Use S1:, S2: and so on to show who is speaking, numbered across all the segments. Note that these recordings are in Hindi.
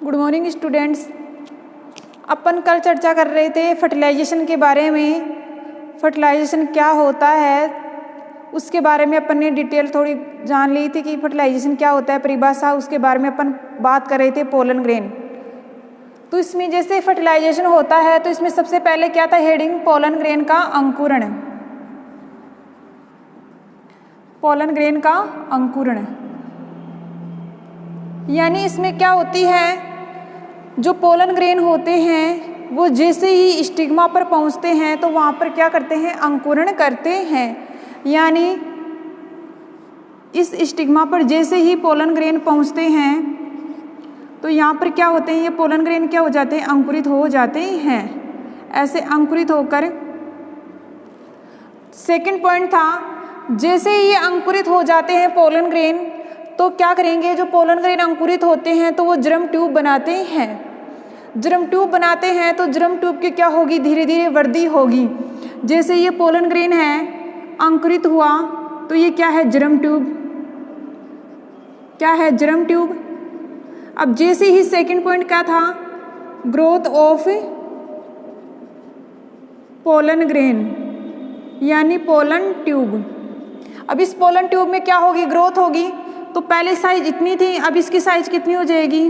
S1: Good morning students. अपन कल चर्चा कर रहे थे फर्टिलाइजेशन के बारे में। फर्टिलाइजेशन क्या होता है उसके बारे में अपन ने डिटेल थोड़ी जान ली थी कि फर्टिलाइजेशन क्या होता है, परिभाषा उसके बारे में अपन बात कर रहे थे पोलन ग्रेन। तो इसमें जैसे फर्टिलाइजेशन होता है तो इसमें सबसे पहले क्या था, हेडिंग पोलन ग्रेन का अंकुरण। पोलन ग्रेन का अंकुरण यानी इसमें क्या होती है, जो पोलन ग्रेन होते हैं वो जैसे ही स्टिग्मा पर पहुंचते हैं तो वहाँ पर क्या करते हैं, अंकुरण करते हैं। यानी इस स्टिग्मा पर जैसे ही पोलन ग्रेन पहुंचते हैं तो यहाँ पर क्या होते हैं, ये पोलन ग्रेन क्या हो जाते हैं, अंकुरित हो जाते हैं। ऐसे अंकुरित होकर सेकंड पॉइंट था, जैसे ही ये अंकुरित हो जाते हैं पोलन ग्रेन तो क्या करेंगे, जो पोलन ग्रेन अंकुरित होते हैं तो वो जर्म ट्यूब बनाते हैं। जर्म ट्यूब बनाते हैं तो जर्म ट्यूब की क्या होगी, धीरे धीरे वृद्धि होगी। जैसे ये पोलन ग्रेन है अंकुरित हुआ तो ये क्या है, जर्म ट्यूब। क्या है, जर्म ट्यूब। अब जैसे ही सेकंड पॉइंट क्या था, ग्रोथ ऑफ पोलन ग्रेन यानी पोलन ट्यूब। अब इस पोलन ट्यूब में क्या होगी, ग्रोथ होगी। तो पहले साइज इतनी थी, अब इसकी साइज कितनी हो जाएगी,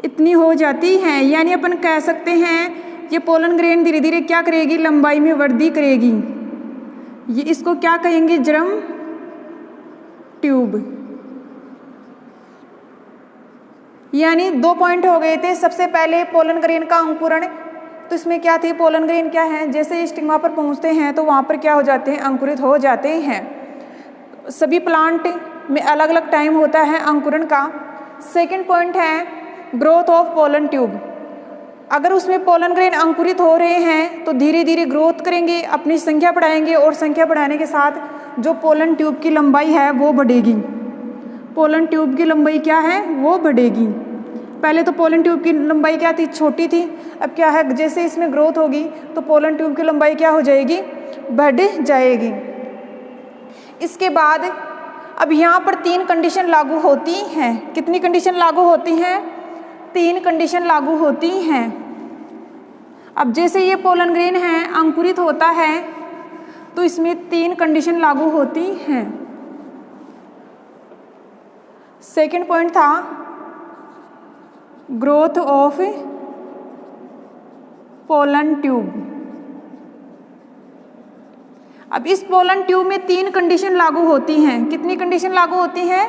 S1: इतनी हो जाती है। यानी अपन कह सकते हैं ये पोलन ग्रेन धीरे धीरे क्या करेगी, लंबाई में वृद्धि करेगी। ये इसको क्या कहेंगे, जर्म ट्यूब। यानी दो पॉइंट हो गए थे। सबसे पहले पोलन ग्रेन का अंकुरण, तो इसमें क्या थी, पोलन ग्रेन क्या है, जैसे स्टिग्मा पर पहुंचते हैं तो वहाँ पर क्या हो जाते हैं, अंकुरित हो जाते हैं। सभी प्लांट में अलग अलग टाइम होता है अंकुरण का। सेकंड पॉइंट है ग्रोथ ऑफ पोलन ट्यूब। अगर उसमें पोलन ग्रेन अंकुरित हो रहे हैं तो धीरे धीरे ग्रोथ करेंगे, अपनी संख्या बढ़ाएंगे और संख्या बढ़ाने के साथ जो पोलन ट्यूब की लंबाई है वो बढ़ेगी। पोलन ट्यूब की लंबाई क्या है, वो बढ़ेगी। पहले तो पोलन ट्यूब की लंबाई क्या थी, छोटी थी। अब क्या है, जैसे इसमें ग्रोथ होगी तो पोलन ट्यूब की लंबाई क्या हो जाएगी, बढ़ जाएगी। इसके बाद अब यहाँ पर 3 कंडीशन लागू होती हैं। कितनी कंडीशन लागू होती हैं, 3 कंडीशन लागू होती हैं। अब जैसे ये पोलन ग्रेन है अंकुरित होता है तो इसमें 3 कंडीशन लागू होती हैं। सेकंड पॉइंट था ग्रोथ ऑफ पोलन ट्यूब। अब इस पोलन ट्यूब में 3 कंडीशन लागू होती हैं। कितनी कंडीशन लागू होती हैं,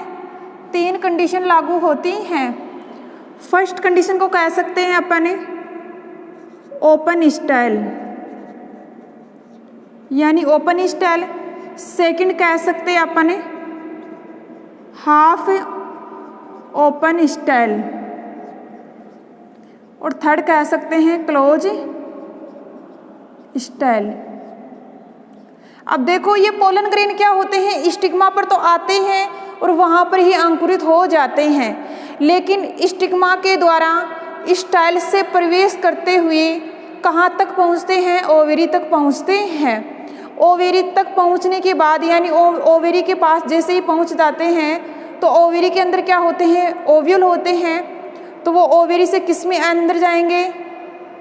S1: 3 कंडीशन लागू होती हैं। फर्स्ट कंडीशन को कह सकते हैं अपन ओपन स्टाइल यानी ओपन स्टाइल। सेकंड कह सकते हैं अपन हाफ ओपन स्टाइल और थर्ड कह सकते हैं क्लोज स्टाइल। अब देखो ये पोलन ग्रेन क्या होते हैं, स्टिग्मा पर तो आते हैं और वहाँ पर ही अंकुरित हो जाते हैं, लेकिन स्टिग्मा के द्वारा स्टाइल से प्रवेश करते हुए कहाँ तक पहुँचते हैं, ओवेरी तक पहुँचते हैं। ओवेरी तक पहुँचने के बाद यानी ओवेरी के पास जैसे ही पहुँच जाते हैं तो ओवेरी के अंदर क्या होते हैं, ओव्यूल होते हैं। तो वो ओवेरी से किस में अंदर जाएंगे,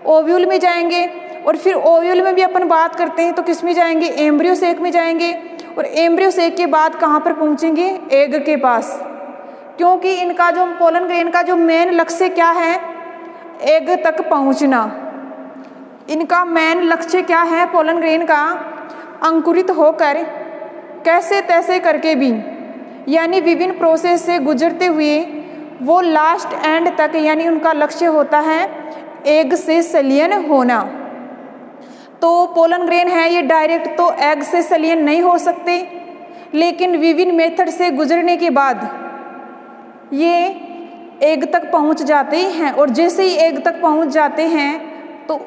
S1: ओव्यूल में जाएंगे। और फिर ओव्यूल में भी अपन बात करते हैं तो किस में जाएंगे, एम्ब्रियो सेक में जाएंगे। और एम्ब्रियो सेक के बाद कहाँ पर पहुँचेंगे, एग के पास। क्योंकि इनका जो पोलन ग्रेन का जो मेन लक्ष्य क्या है, एग तक पहुँचना। इनका मेन लक्ष्य क्या है पोलन ग्रेन का, अंकुरित होकर कैसे तैसे करके भी यानी विभिन्न प्रोसेस से गुजरते हुए वो लास्ट एंड तक यानी उनका लक्ष्य होता है एग से संलयन होना। तो पोलन ग्रेन है ये डायरेक्ट तो एग से संलयन नहीं हो सकते, लेकिन विभिन्न मेथड से गुजरने के बाद ये एग तक पहुंच जाते हैं। और जैसे ही एग तक पहुंच जाते हैं तो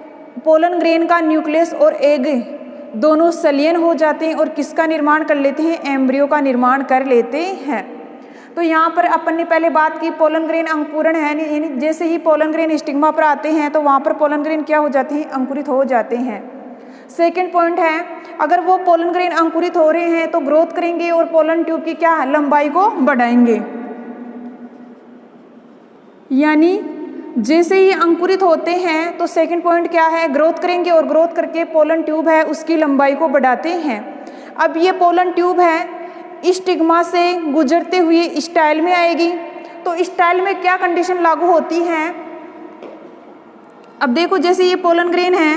S1: पोलन ग्रेन का न्यूक्लियस और एग दोनों संलयन हो जाते हैं और किसका निर्माण कर लेते हैं, एम्ब्रियो का निर्माण कर लेते हैं। तो यहाँ पर अपन ने पहले बात की पोलन ग्रेन अंकुरण है, यानी जैसे ही पोलन ग्रेन स्टिग्मा पर आते हैं तो वहाँ पर पोलन ग्रेन क्या हो जाते हैं, अंकुरित हो जाते हैं। सेकंड पॉइंट है, अगर वो पोलन ग्रेन अंकुरित हो रहे हैं तो ग्रोथ करेंगे और पोलन ट्यूब की क्या लंबाई को बढ़ाएंगे। यानी जैसे ही अंकुरित होते हैं तो सेकंड पॉइंट क्या है, ग्रोथ करेंगे और ग्रोथ करके पोलन ट्यूब है उसकी लंबाई को बढ़ाते हैं। अब ये पोलन ट्यूब है स्टिग्मा से गुजरते हुए स्टाइल में आएगी। तो स्टाइल में क्या कंडीशन लागू होती है, अब देखो जैसे ये पोलन ग्रेन है,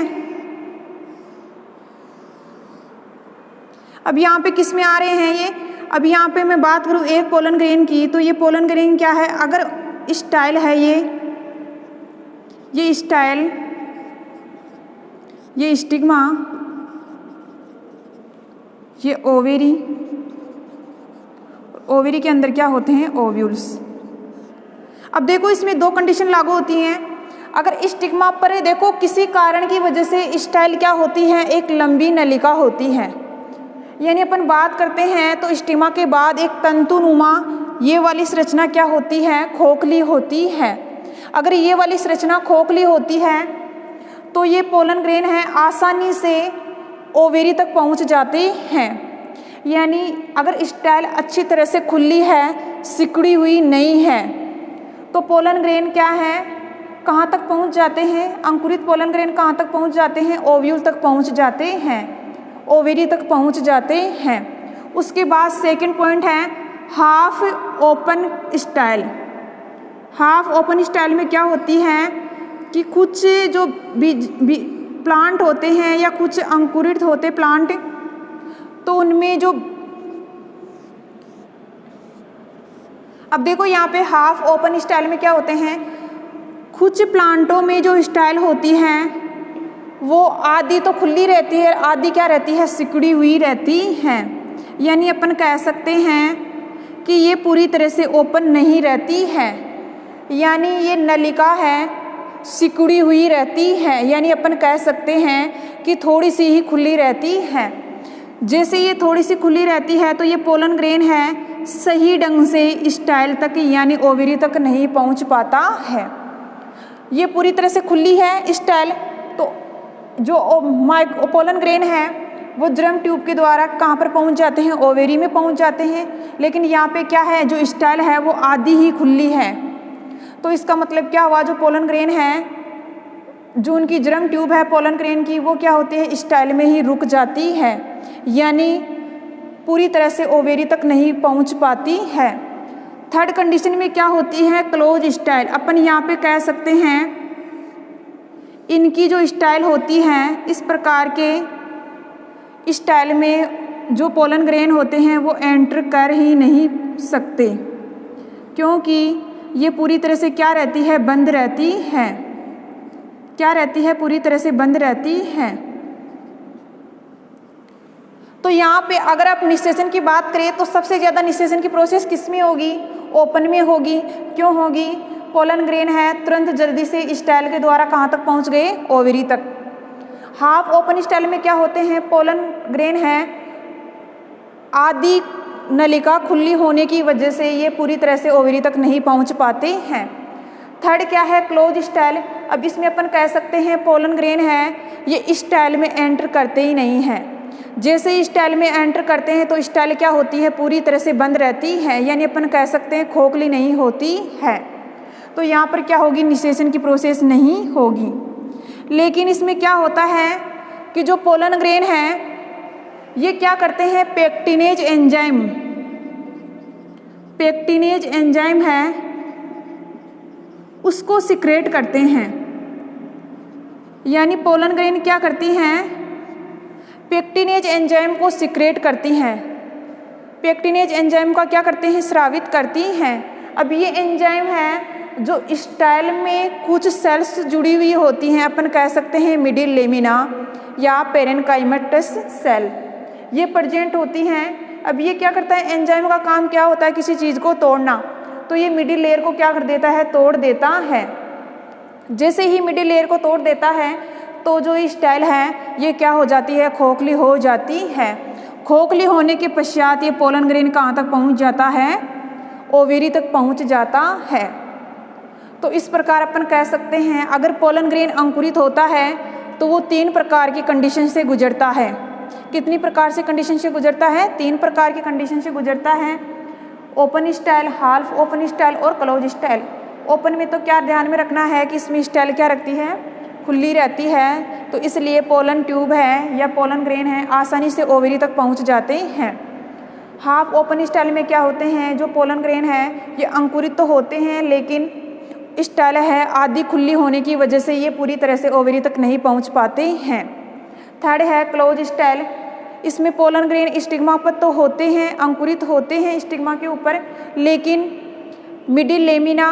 S1: अब यहाँ पे किस में आ रहे हैं ये, अब यहाँ पे मैं बात करूँ एक पोलन ग्रेन की, तो ये पोलन ग्रेन क्या है, अगर स्टाइल है ये स्टाइल, ये स्टिग्मा, ये ओवेरी, ओवेरी के अंदर क्या होते हैं, ओव्यूल्स। अब देखो इसमें दो कंडीशन लागू होती हैं। अगर स्टिग्मा पर देखो किसी कारण की वजह से स्टाइल क्या होती है, एक लंबी नलिका होती है, यानी अपन बात करते हैं तो स्टिग्मा के बाद एक तंतुनुमा ये वाली संरचना क्या होती है, खोखली होती है। अगर ये वाली संरचना खोखली होती है तो ये पोलन ग्रेन है आसानी से ओवेरी तक पहुंच जाते हैं। यानी अगर स्टाइल अच्छी तरह से खुली है, सिकुड़ी हुई नहीं है, तो पोलन ग्रेन क्या है, कहाँ तक पहुंच जाते हैं, अंकुरित पोलन ग्रेन कहाँ तक पहुंच जाते हैं, ओव्यूल तक पहुंच जाते हैं, ओवेरी तक पहुंच जाते हैं। उसके बाद सेकंड पॉइंट है half open style. Half open style में क्या होती है कि कुछ जो प्लांट होते हैं या कुछ अंकुरित होते प्लांट, तो उनमें जो, अब देखो यहाँ पे हाफ ओपन स्टाइल में क्या होते हैं, कुछ प्लांटों में जो स्टाइल होती है वो आधी तो खुली रहती है, आधी क्या रहती है, सिकुड़ी हुई रहती है। यानी अपन कह सकते हैं कि ये पूरी तरह से ओपन नहीं रहती है, यानी ये नलिका है सिकुड़ी हुई रहती है, यानी अपन कह सकते हैं कि थोड़ी सी ही खुली रहती है। जैसे ये थोड़ी सी खुली रहती है तो ये पोलन ग्रेन है सही ढंग से स्टाइल तक यानी ओवेरी तक नहीं पहुंच पाता है। ये पूरी तरह से खुली है स्टाइल, तो जो पोलन ग्रेन है वो जर्म ट्यूब के द्वारा कहाँ पर पहुंच जाते हैं, ओवेरी में पहुंच जाते हैं। लेकिन यहाँ पे क्या है, जो स्टाइल है वो आधी ही खुली है। तो इसका मतलब क्या हुआ, जो पोलन ग्रेन है, जो उनकी जर्म ट्यूब है पोलन ग्रेन की, वो क्या होती है, स्टाइल में ही रुक जाती है, यानी पूरी तरह से ओवेरी तक नहीं पहुंच पाती है। थर्ड कंडीशन में क्या होती है, क्लोज स्टाइल। अपन यहाँ पे कह सकते हैं इनकी जो स्टाइल होती है, इस प्रकार के स्टाइल में जो पोलन ग्रेन होते हैं वो एंटर कर ही नहीं सकते, क्योंकि ये पूरी तरह से क्या रहती है, बंद रहती है। क्या रहती है, पूरी तरह से बंद रहती है। तो यहाँ पे अगर आप निषेचन की बात करें तो सबसे ज़्यादा निषेचन की प्रोसेस किस में होगी, ओपन में होगी। क्यों होगी, पोलन ग्रेन है तुरंत जल्दी से स्टाइल के द्वारा कहाँ तक पहुँच गए, ओवेरी तक। हाफ ओपन स्टाइल में क्या होते हैं, पोलन ग्रेन है आधी नलिका खुली होने की वजह से ये पूरी तरह से ओवेरी तक नहीं पहुँच पाते हैं। थर्ड क्या है, क्लोज स्टाइल। अब इसमें अपन कह सकते हैं पोलन ग्रेन है ये स्टाइल में एंटर करते ही नहीं हैं। जैसे ही स्टाइल में एंटर करते हैं तो स्टाइल क्या होती है, पूरी तरह से बंद रहती है, यानी अपन कह सकते हैं खोखली नहीं होती है। तो यहाँ पर क्या होगी, निषेचन की प्रोसेस नहीं होगी। लेकिन इसमें क्या होता है कि जो पोलन ग्रेन है ये क्या करते हैं, पेक्टिनेज एंजाइम, पेक्टिनेज एंजाइम है उसको सिक्रेट करते हैं। यानी पोलन ग्रेन क्या करती हैं, पेक्टिनेज एंजाइम को सिक्रेट करती हैं। पेक्टिनेज एंजाइम का क्या करते हैं, स्रावित करती हैं। अब ये एंजाइम है जो स्टाइल में कुछ सेल्स जुड़ी हुई होती हैं, अपन कह सकते हैं मिडिल लेमिना या पेरेनकाइमेटस सेल, ये प्रेजेंट होती हैं। अब ये क्या करता है, एंजाइम का काम क्या होता है, किसी चीज़ को तोड़ना, तो ये मिडिल लेयर को क्या कर देता है, तोड़ देता है। जैसे ही मिडिल लेयर को तोड़ देता है तो जो स्टाइल है ये क्या हो जाती है, खोखली हो जाती है। खोखली होने के पश्चात ये पोलन ग्रेन कहाँ तक पहुँच जाता है, ओवेरी तक पहुँच जाता है। तो इस प्रकार अपन कह सकते हैं अगर पोलन ग्रेन अंकुरित होता है तो वो 3 प्रकार की कंडीशन से गुजरता है। कितनी प्रकार से कंडीशन से गुजरता है, 3 प्रकार की कंडीशन से गुजरता है। 3 प्रकार की कंडीशन से गुजरता है, 3 प्रकार की कंडीशन से गुजरता है। 3 प्रकार की कंडीशन से गुजरता है, open style, half open style और क्लोज स्टाइल। ओपन में तो क्या ध्यान में रखना है कि इसमें स्टाइल क्या रखती है, खुली रहती है, तो इसलिए पोलन ट्यूब है या पोलन ग्रेन है आसानी से ओवरी तक पहुंच जाते हैं। हाफ ओपन स्टाइल में क्या होते हैं, जो पोलन ग्रेन है ये अंकुरित तो होते हैं लेकिन स्टाइल है आधी खुली होने की वजह से ये पूरी तरह से ओवरी तक नहीं पहुंच पाते हैं। थर्ड है क्लोज स्टाइल। इसमें पोलन ग्रेन स्टिग्मा पर तो होते हैं, अंकुरित होते हैं स्टिग्मा के ऊपर, लेकिन मिडिल लेमिना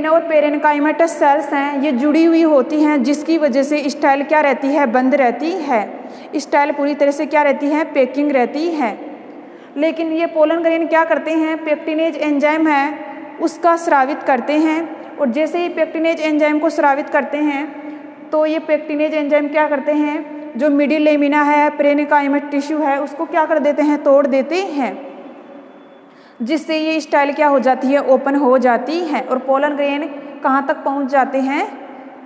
S1: और पेरेन्काइमेटस सेल्स हैं ये जुड़ी हुई होती हैं, जिसकी वजह से स्टाइल क्या रहती है, बंद रहती है। स्टाइल पूरी तरह से क्या रहती है, पैकिंग रहती है। लेकिन ये पोलन ग्रेन क्या करते हैं, पेक्टिनेज एंजाइम है उसका स्रावित करते हैं, और जैसे ही पेक्टिनेज एंजाइम को स्रावित करते हैं तो ये पेक्टिनेज एंजाइम क्या करते हैं, जो मिडिल लेमिना है, पेरेन्काइमेट टिश्यू है, उसको क्या कर देते हैं, तोड़ देते हैं, जिससे ये स्टाइल क्या हो जाती है, ओपन हो जाती है। और पोलन ग्रेन कहाँ तक पहुँच जाते हैं,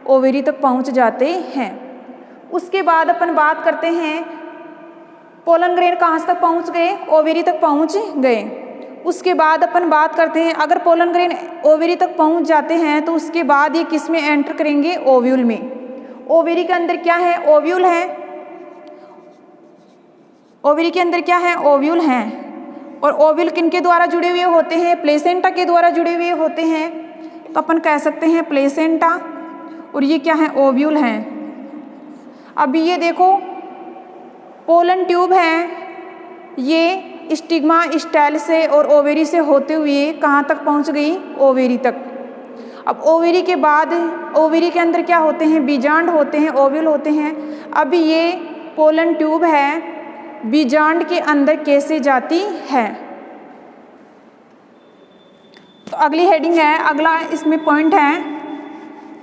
S1: ओवेरी तक पहुँच जाते हैं। उसके बाद अपन बात करते हैं पोलन ग्रेन कहाँ तक पहुँच गए, ओवेरी तक पहुँच गए। उसके बाद अपन बात करते हैं अगर पोलन ग्रेन ओवेरी तक पहुँच जाते हैं तो उसके बाद ये किस में एंटर करेंगे, ओव्यूल में। ओवेरी के अंदर क्या है, ओव्यूल है। ओवेरी के अंदर क्या है, ओव्यूल हैं। और ओव्यूल किनके द्वारा जुड़े हुए होते हैं, प्लेसेंटा के द्वारा जुड़े हुए होते हैं, तो अपन कह सकते हैं प्लेसेंटा, और ये क्या है, ओव्यूल हैं। अभी ये देखो पोलन ट्यूब है, ये स्टिग्मा स्टाइल से और ओवेरी से होते हुए कहाँ तक पहुँच गई, ओवेरी तक। अब ओवेरी के बाद ओवेरी के अंदर क्या होते हैं, बीजांड होते हैं, ओव्यूल होते हैं। अभी ये पोलन ट्यूब है बीजांड के अंदर कैसे जाती है, तो अगली हेडिंग है, अगला इसमें पॉइंट है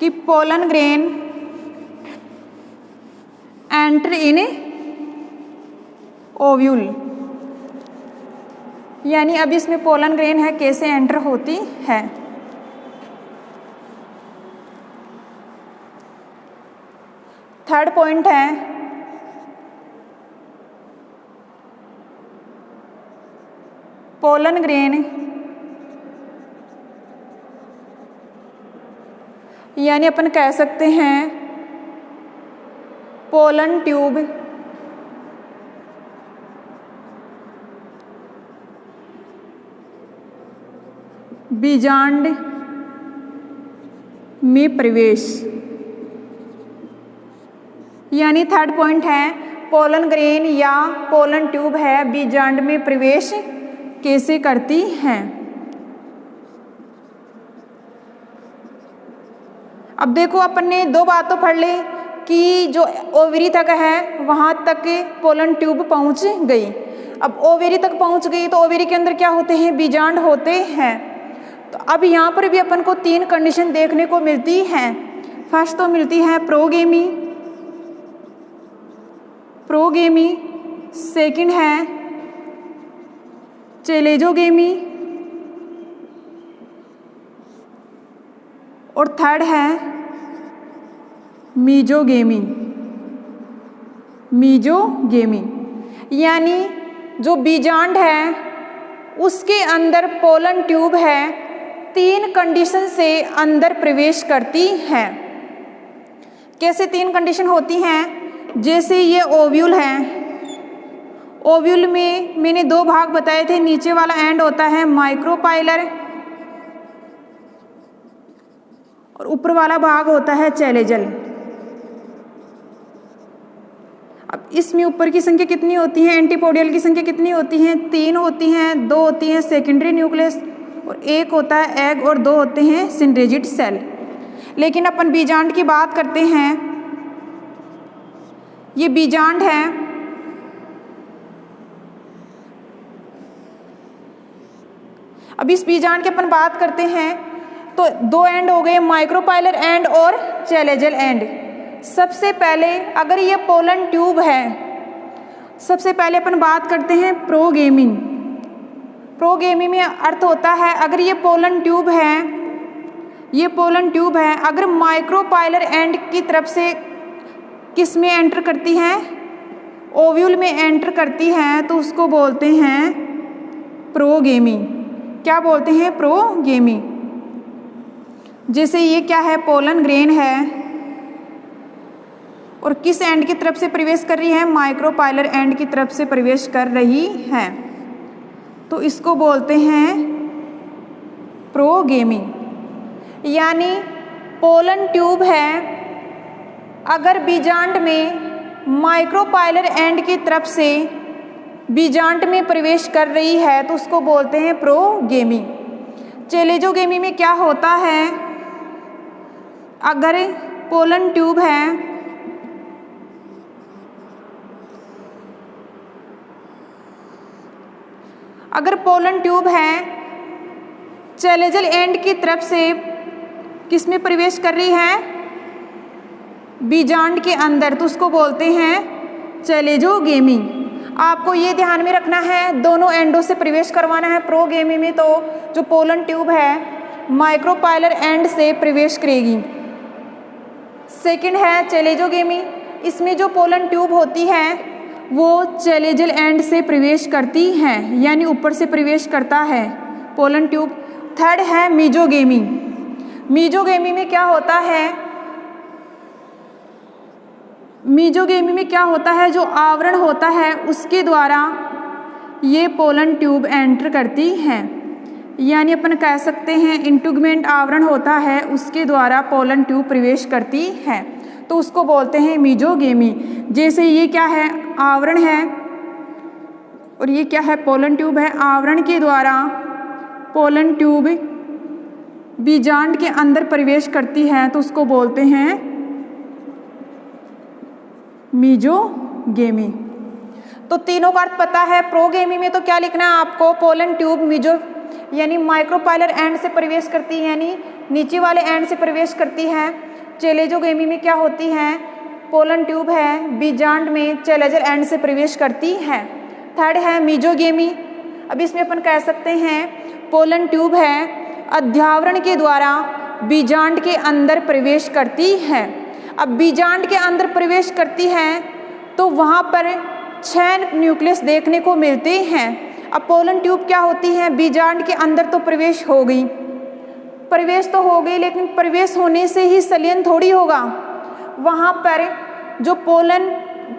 S1: कि pollen grain enter in ovule, यानी अब इसमें पोलन ग्रेन है कैसे एंटर होती है। थर्ड पॉइंट है पोलन ग्रेन यानी अपन कह सकते हैं पोलन ट्यूब बीजांड में प्रवेश, यानी थर्ड पॉइंट है पोलन ग्रेन या पोलन ट्यूब है बीजांड में प्रवेश कैसे करती हैं। अब देखो अपन ने दो बात तो पढ़ ली कि जो ओवेरी तक है वहाँ तक पोलन ट्यूब पहुँच गई। अब ओवेरी तक पहुँच गई तो ओवेरी के अंदर क्या होते हैं, बीजांड होते हैं। तो अब यहाँ पर भी अपन को तीन कंडीशन देखने को मिलती हैं। फर्स्ट तो मिलती है प्रोगेमी, सेकंड है चेलेजोगेमी और थर्ड है मीजोगेमी। यानी जो बीजांड है उसके अंदर पोलन ट्यूब है तीन कंडीशन से अंदर प्रवेश करती है। कैसे तीन कंडीशन होती हैं, जैसे ये ओव्यूल है, ओव्यूल में मैंने दो भाग बताए थे, नीचे वाला एंड होता है माइक्रोपाइलर और ऊपर वाला भाग होता है चैलेजल। अब इसमें ऊपर की संख्या कितनी होती है, एंटीपोडियल की संख्या कितनी होती है, 3 होती हैं, 2 होती हैं सेकेंडरी न्यूक्लियस और 1 होता है एग और 2 होते हैं सिनरेजिड सेल। लेकिन अपन बीजांड की बात करते हैं, ये बीजांड है, अब इस बीजांड की अपन बात करते हैं तो दो एंड हो गए, माइक्रोपाइलर एंड और चैलेजल एंड। सबसे पहले अगर ये पोलन ट्यूब है, सबसे पहले अपन बात करते हैं प्रोगेमी में अर्थ होता है अगर ये पोलन ट्यूब है, अगर माइक्रोपाइलर एंड की तरफ से किस में एंटर करती है, ओव्यूल में एंटर करती है, तो उसको बोलते हैं प्रोगेमी। क्या बोलते हैं, प्रोगेमी। जैसे ये क्या है, पोलन ग्रेन है और किस एंड की तरफ से प्रवेश कर रही है, माइक्रोपाइलर एंड की तरफ से प्रवेश कर रही है, तो इसको बोलते हैं प्रोगेमी। यानी पोलन ट्यूब है, अगर बीजांड में माइक्रोपाइलर एंड की तरफ से बीजांड में प्रवेश कर रही है तो उसको बोलते हैं प्रोगेमी। चेलेजोगेमी में क्या होता है, अगर पोलन ट्यूब है चेलेजल एंड की तरफ से किस में प्रवेश कर रही है, बीजांड के अंदर, तो उसको बोलते हैं चेलेजोगेमी। आपको ये ध्यान में रखना है, दोनों एंडों से प्रवेश करवाना है। प्रोगेमी में तो जो पोलन ट्यूब है माइक्रोपाइलर एंड से प्रवेश करेगी। सेकंड है चेलेजोगेमी, इसमें जो पोलन ट्यूब होती है वो चेलेजल एंड से प्रवेश करती है, यानी ऊपर से प्रवेश करता है पोलन ट्यूब। थर्ड है मीजोगेमी। मीजोगेमी में क्या होता है, जो आवरण होता है उसके द्वारा ये पोलन ट्यूब एंटर करती हैं, यानी अपन कह सकते हैं इंटुगमेंट आवरण होता है उसके द्वारा पोलन ट्यूब प्रवेश करती है, तो उसको बोलते हैं मीजोगेमी। जैसे ये क्या है, आवरण है और ये क्या है, पोलन ट्यूब है। आवरण के द्वारा पोलन ट्यूब बीजांड के अंदर प्रवेश करती है तो उसको बोलते हैं मीजोगेमी। तो तीनों का अर्थ पता है। प्रोगेमी में तो क्या लिखना है आपको, पोलन ट्यूब मीजो यानी माइक्रोपाइलर एंड से प्रवेश करती है, यानी नीचे वाले एंड से प्रवेश करती है। चेलेजोगेमी में क्या होती है, पोलन ट्यूब है बीजांड में चेलेजल एंड से प्रवेश करती है। थर्ड है मीजोगेमी। अब इसमें अपन कह सकते हैं पोलन ट्यूब है अध्यावरण के द्वारा बीजांड के अंदर प्रवेश करती है। अब बीजांड के अंदर प्रवेश करती है तो वहाँ पर 6 न्यूक्लियस देखने को मिलते हैं। अब पोलन ट्यूब क्या होती है, बीजांड के अंदर तो प्रवेश हो गई, लेकिन प्रवेश होने से ही संलयन थोड़ी होगा। वहाँ पर जो पोलन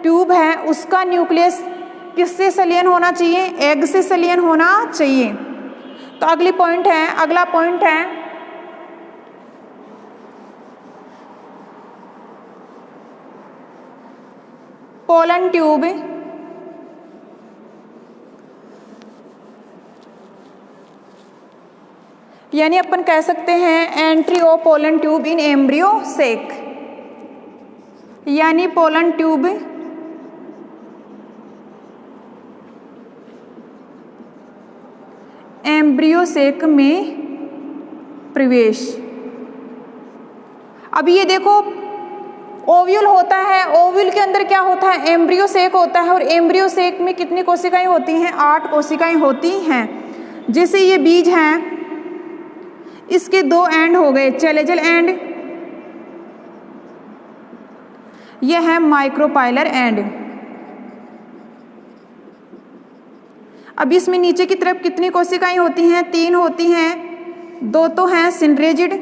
S1: ट्यूब है उसका न्यूक्लियस किससे संलयन होना चाहिए, एग से संलयन होना चाहिए। तो अगला पॉइंट है पोलन ट्यूब यानी अपन कह सकते हैं entry of pollen tube in embryo sac, यानी पोलन ट्यूब एम्ब्रियो सेक में प्रवेश। अब ये देखो ओव्यूल होता है, ओव्यूल के अंदर क्या होता है, एम्ब्रियो सेक होता है, और एम्ब्रियो सेक में कितनी कोशिकाएं होती हैं, 8 कोशिकाएं होती हैं। जैसे ये बीज हैं, इसके 2 एंड हो गए, चेलेजल एंड, यह है माइक्रोपाइलर एंड। अब इसमें नीचे की तरफ कितनी कोशिकाएं होती हैं, 3 होती हैं, 2 तो हैं सिंड्रेजिड,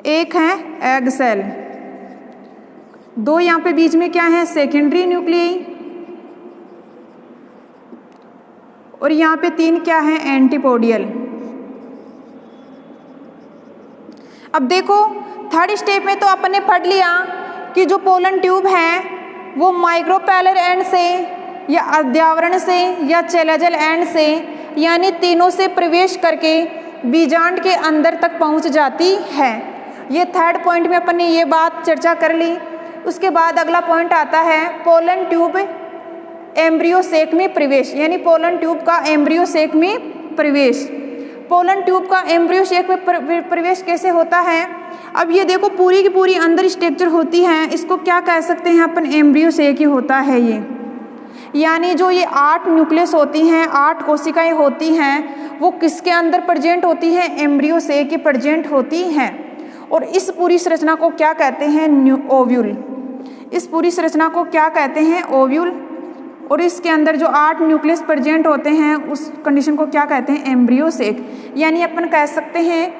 S1: 1 है एग सेल, 2 यहाँ पे बीच में क्या है, सेकेंडरी न्यूक्लियाई, और यहाँ पे 3 क्या है, एंटीपोडियल। अब देखो थर्ड स्टेप में तो अपन ने पढ़ लिया कि जो पोलन ट्यूब है वो माइक्रोपाइलर एंड से या अध्यावरण से या चेलेजल एंड से, यानी तीनों से प्रवेश करके बीजांड के अंदर तक पहुंच जाती है। ये थर्ड पॉइंट में अपन ने ये बात चर्चा कर ली। उसके बाद अगला पॉइंट आता है पोलन ट्यूब एम्ब्रियो सेक में प्रवेश, यानी पोलन ट्यूब का एम्ब्रियो सेक में प्रवेश। पोलन ट्यूब का एम्ब्रियो सेक में प्रवेश कैसे होता है, अब ये देखो पूरी की पूरी अंदर स्ट्रक्चर होती है, इसको क्या कह सकते हैं अपन, एम्ब्रियो सेक ही होता है ये। यानी जो ये 8 न्यूक्लियस होती हैं, 8 कोशिकाएं होती हैं, वो किसके अंदर प्रेजेंट होती हैं, एम्ब्रियो सेक की प्रेजेंट होती हैं। और इस पूरी संरचना को क्या कहते हैं, ओव्यूल। इस पूरी संरचना को क्या कहते हैं, ओव्यूल और इसके अंदर जो 8 न्यूक्लियस प्रेजेंट होते हैं उस कंडीशन को क्या कहते हैं, एम्ब्रियो सेक। यानी अपन कह सकते हैं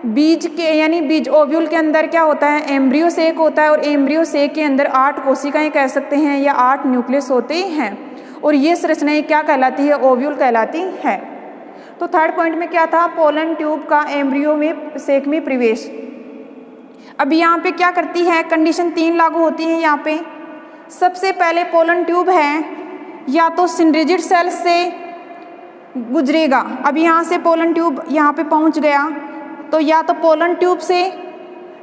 S1: बीज के यानी बीज ओव्यूल के अंदर क्या होता है, एम्ब्रियो सेक होता है, और एम्ब्रियो सेक के अंदर 8 कोशिकाएं कह सकते हैं या 8 न्यूक्लियस होते हैं, और ये संरचनाएं क्या कहलाती है, ओव्यूल कहलाती है। तो थर्ड पॉइंट में क्या था, पोलन ट्यूब का एम्ब्रियो में सेक में प्रवेश। अब यहाँ पे क्या करती है, कंडीशन 3 लागू होती है यहाँ पे। सबसे पहले पोलन ट्यूब है या तो सिनरिजिड सेल से गुजरेगा। अब यहाँ से पोलन ट्यूब यहाँ पे पहुँच गया तो या तो पोलन ट्यूब से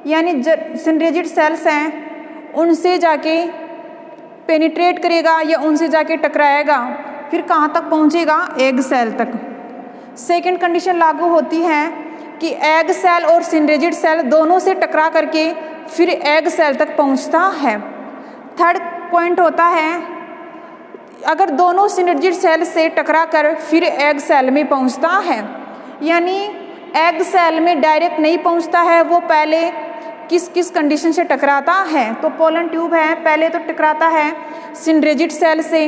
S1: यानी सिनरिजिड सेल्स हैं उनसे जाके पेनिट्रेट करेगा या उनसे जाके टकराएगा, फिर कहाँ तक पहुँचेगा, एग सेल तक। सेकंड कंडीशन लागू होती है कि एग सेल और सिनरिजिड सेल दोनों से टकरा करके फिर एग सेल तक पहुँचता है। थर्ड पॉइंट होता है अगर दोनों सिनरिजिड सेल से टकरा कर फिर एग सेल में पहुँचता है, यानी एग सेल में डायरेक्ट नहीं पहुँचता है, वो पहले किस किस कंडीशन से टकराता है। तो पोलन ट्यूब है पहले तो टकराता है सिनरिजिड सेल से,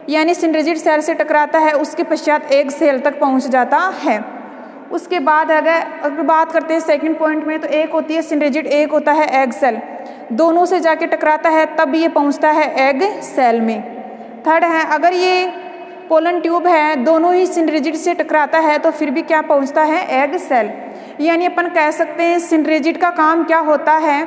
S1: यानी सिनरिजिड सेल से टकराता है, उसके पश्चात एग सेल तक पहुंच जाता है। उसके बाद अगर बात करते हैं सेकंड पॉइंट में, तो एक होती है सिनरिजिड, एक होता है एग सेल, दोनों से जाके टकराता है तब ये पहुंचता है एग सेल में। थर्ड है अगर ये पोलन ट्यूब है दोनों ही सिनरिजिड से टकराता है तो फिर भी क्या पहुंचता है, एग सेल। यानी अपन कह सकते हैं सिनरिजिड का काम क्या होता है,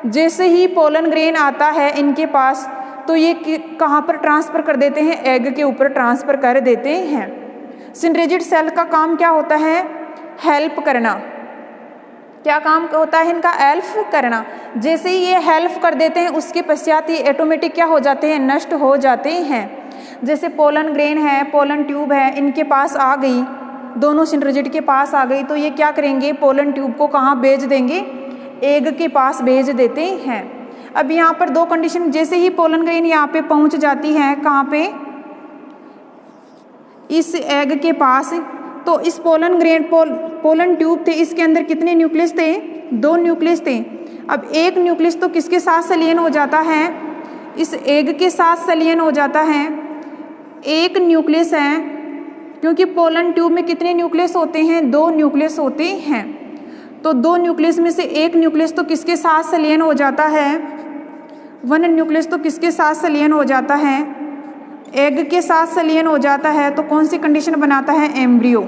S1: जैसे ही पोलन ग्रेन आता है इनके पास तो ये कहाँ पर ट्रांसफ़र कर देते हैं, एग के ऊपर ट्रांसफ़र कर देते हैं। सिनरिजिड सेल का काम क्या होता है, हेल्प करना। क्या काम होता है इनका, हेल्प करना। जैसे ही ये हेल्प कर देते हैं उसके पश्चात ये ऑटोमेटिक क्या हो जाते हैं, नष्ट हो जाते हैं। जैसे पोलन ग्रेन है, पोलन ट्यूब है, इनके पास आ गई, दोनों सिनरिजिड के पास आ गई तो ये क्या करेंगे, पोलन ट्यूब को कहाँ भेज देंगे, एग के पास भेज देते हैं। अब यहाँ पर 2 कंडीशन, जैसे ही पोलन ग्रेन यहाँ पे पहुँच जाती है, कहाँ पे, इस एग के पास, तो इस पोलन ग्रेन पोलन ट्यूब थे, इसके अंदर कितने न्यूक्लियस थे, 2 न्यूक्लियस थे। अब एक न्यूक्लियस तो किसके साथ संलयन हो जाता है, इस एग के साथ संलयन हो जाता है। एक न्यूक्लियस है, क्योंकि पोलन ट्यूब में कितने न्यूक्लियस होते हैं, 2 न्यूक्लियस होते हैं, तो 2 न्यूक्लियस में से एक न्यूक्लियस तो किसके साथ संलयन हो जाता है, 1 न्यूक्लियस तो किसके साथ संलयन हो जाता है, एग के साथ संलयन हो जाता है। तो कौन सी कंडीशन बनाता है, एम्ब्रियो।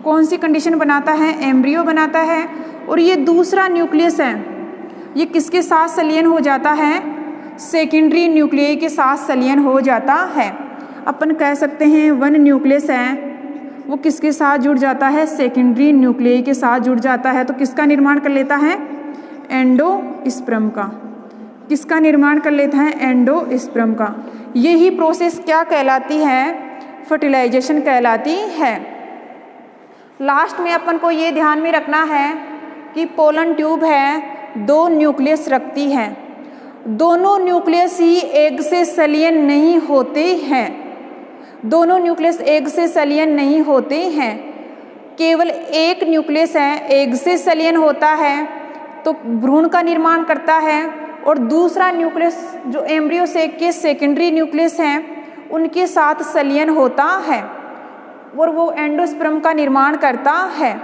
S1: कौन सी कंडीशन बनाता है, एम्ब्रियो बनाता है। और ये दूसरा न्यूक्लियस है, ये किसके साथ संलयन हो जाता है, सेकेंडरी न्यूक्लियस के साथ संलयन हो जाता है। अपन कह सकते हैं 1 न्यूक्लियस है वो किसके साथ जुड़ जाता है, सेकेंडरी न्यूक्लियस के साथ जुड़ जाता है। तो किसका निर्माण कर लेता है, एंडोस्पर्म का। किसका निर्माण कर लेता है, एंडोस्पर्म का। यही प्रोसेस क्या कहलाती है, फर्टिलाइजेशन कहलाती है। लास्ट में अपन को ये ध्यान में रखना है कि पोलन ट्यूब है 2 न्यूक्लियस रखती है, दोनों न्यूक्लियस ही एग से संलयन नहीं होते हैं, दोनों न्यूक्लियस एग से संलयन नहीं होते हैं। केवल एक न्यूक्लियस है एग से संलयन होता है तो भ्रूण का निर्माण करता है, और दूसरा न्यूक्लियस जो एम्ब्रियो सेक के सेकेंडरी न्यूक्लियस हैं उनके साथ संलयन होता है और वो एंडोस्पर्म का निर्माण करता है।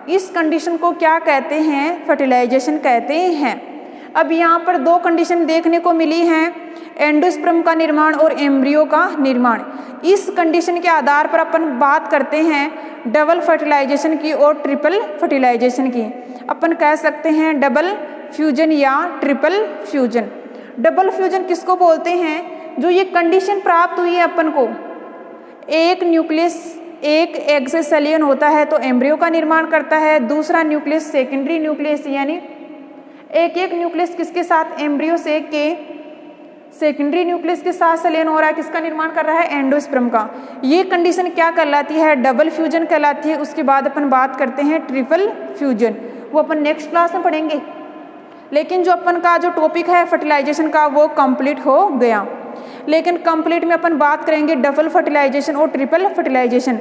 S1: इस कंडीशन को क्या कहते हैं, फर्टिलाइजेशन कहते हैं। अब यहाँ पर 2 कंडीशन देखने को मिली हैं, एंडोस्पर्म का निर्माण और एम्ब्रियो का निर्माण। इस कंडीशन के आधार पर अपन बात करते हैं डबल फर्टिलाइजेशन की और ट्रिपल फर्टिलाइजेशन की। अपन कह सकते हैं डबल फ्यूजन या ट्रिपल फ्यूजन। डबल फ्यूजन किसको बोलते हैं, जो ये कंडीशन प्राप्त हुई है अपन को, एक न्यूक्लियस एक एग से संलयन होता है तो एम्ब्रियो का निर्माण करता है, दूसरा न्यूक्लियस सेकेंडरी न्यूक्लियस, यानी एक न्यूक्लियस किसके साथ, एम्ब्रियो सेक के सेकेंडरी न्यूक्लियस के साथ संलयन हो रहा है, किसका निर्माण कर रहा है, एंडोस्पर्म का। ये कंडीशन क्या कहलाती है, डबल फ्यूजन कहलाती है। उसके बाद अपन बात करते हैं ट्रिपल फ्यूजन, वो अपन नेक्स्ट क्लास में पढ़ेंगे। लेकिन जो अपन का जो टॉपिक है फर्टिलाइजेशन का वो कंप्लीट हो गया। लेकिन कंप्लीट में अपन बात करेंगे डबल फर्टिलाइजेशन और ट्रिपल फर्टिलाइजेशन,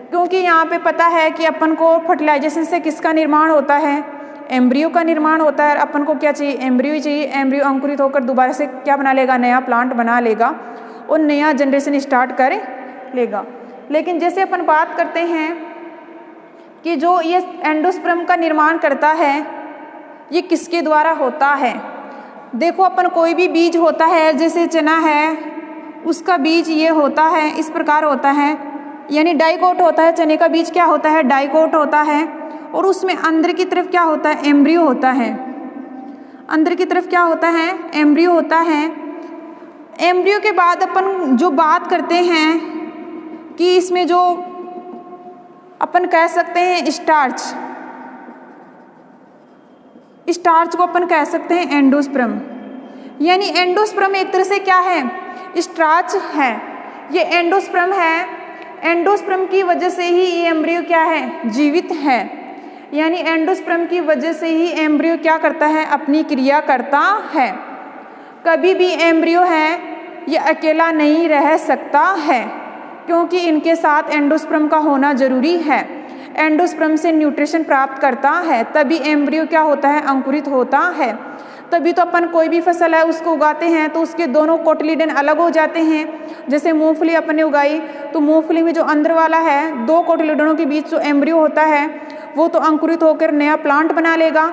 S1: क्योंकि यहाँ पे पता है कि अपन को फर्टिलाइजेशन से किसका निर्माण होता है, एम्ब्रियो का निर्माण होता है। अपन को क्या चाहिए, एम्ब्रियो चाहिए। एम्ब्रियो अंकुरित होकर दोबारा से क्या बना लेगा, नया प्लांट बना लेगा। और नया जनरेशन स्टार्ट कर लेगा। लेकिन जैसे अपन बात करते हैं कि जो ये एंडोस्पर्म का निर्माण करता है ये किसके द्वारा होता है। देखो अपन कोई भी बीज होता है, जैसे चना है, उसका बीज ये होता है, इस प्रकार होता है, यानी डाइकोट होता है। चने का बीज क्या होता है, डाइकोट होता है। और उसमें अंदर की तरफ क्या होता है, एम्ब्रियो होता है। अंदर की तरफ क्या होता है, एम्ब्रियो होता है। एम्ब्रियो के बाद अपन जो बात करते हैं कि इसमें जो अपन कह सकते हैं स्टार्च, स्टार्च को अपन कह सकते हैं एंडोस्पर्म। यानी एंडोस्पर्म एक तरह से क्या है, स्टार्च है। ये एंडोस्पर्म है, एंडोस्पर्म की वजह से ही ये एम्ब्रियो क्या है, जीवित है। यानी एंडोस्पर्म की वजह से ही एम्ब्रियो क्या करता है, अपनी क्रिया करता है। कभी भी एम्ब्रियो है ये अकेला नहीं रह सकता है, क्योंकि इनके साथ एंडोस्पर्म का होना जरूरी है। एंडोस्पर्म से न्यूट्रिशन प्राप्त करता है, तभी एम्ब्रियो क्या होता है, अंकुरित होता है। तभी तो अपन कोई भी फसल है उसको उगाते हैं तो उसके दोनों कोटिलिडन अलग हो जाते हैं। जैसे मूंगफली अपने उगाई तो मूंगफली में जो अंदर वाला है, दो कोटिलिडनों के बीच जो एम्ब्रियो होता है वो तो अंकुरित होकर नया प्लांट बना लेगा,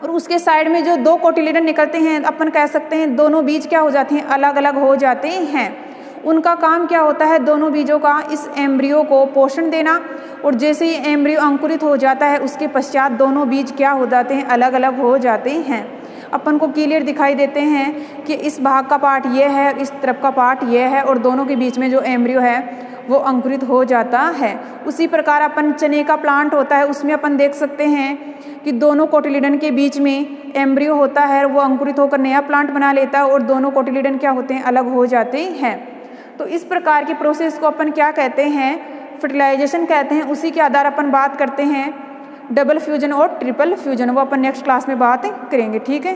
S1: और उसके साइड में जो दो कोटिलिडन निकलते हैं, अपन कह सकते हैं दोनों बीज क्या हो जाते हैं, अलग अलग हो जाते हैं। उनका काम क्या होता है, दोनों बीजों का इस एम्ब्रियो को पोषण देना। और जैसे ही एम्ब्रियो अंकुरित हो जाता है उसके पश्चात दोनों बीज क्या हो जाते हैं, अलग अलग हो जाते हैं। अपन को क्लियर दिखाई देते हैं कि इस भाग का पार्ट ये है और इस तरफ का पार्ट ये है, और दोनों के बीच में जो एम्ब्रियो है वो अंकुरित हो जाता है। उसी प्रकार अपन चने का प्लांट होता है, उसमें अपन देख सकते हैं कि दोनों कोटिलिडन के बीच में एम्ब्रियो होता है, वो अंकुरित होकर नया प्लांट बना लेता है, और दोनों कोटिलिडन क्या होते हैं, अलग हो जाते हैं। तो इस प्रकार की प्रोसेस को अपन क्या कहते हैं, फर्टिलाइजेशन कहते हैं। उसी के आधार अपन बात करते हैं डबल फ्यूजन और ट्रिपल फ्यूजन, वो अपन नेक्स्ट क्लास में बात करेंगे। ठीक है।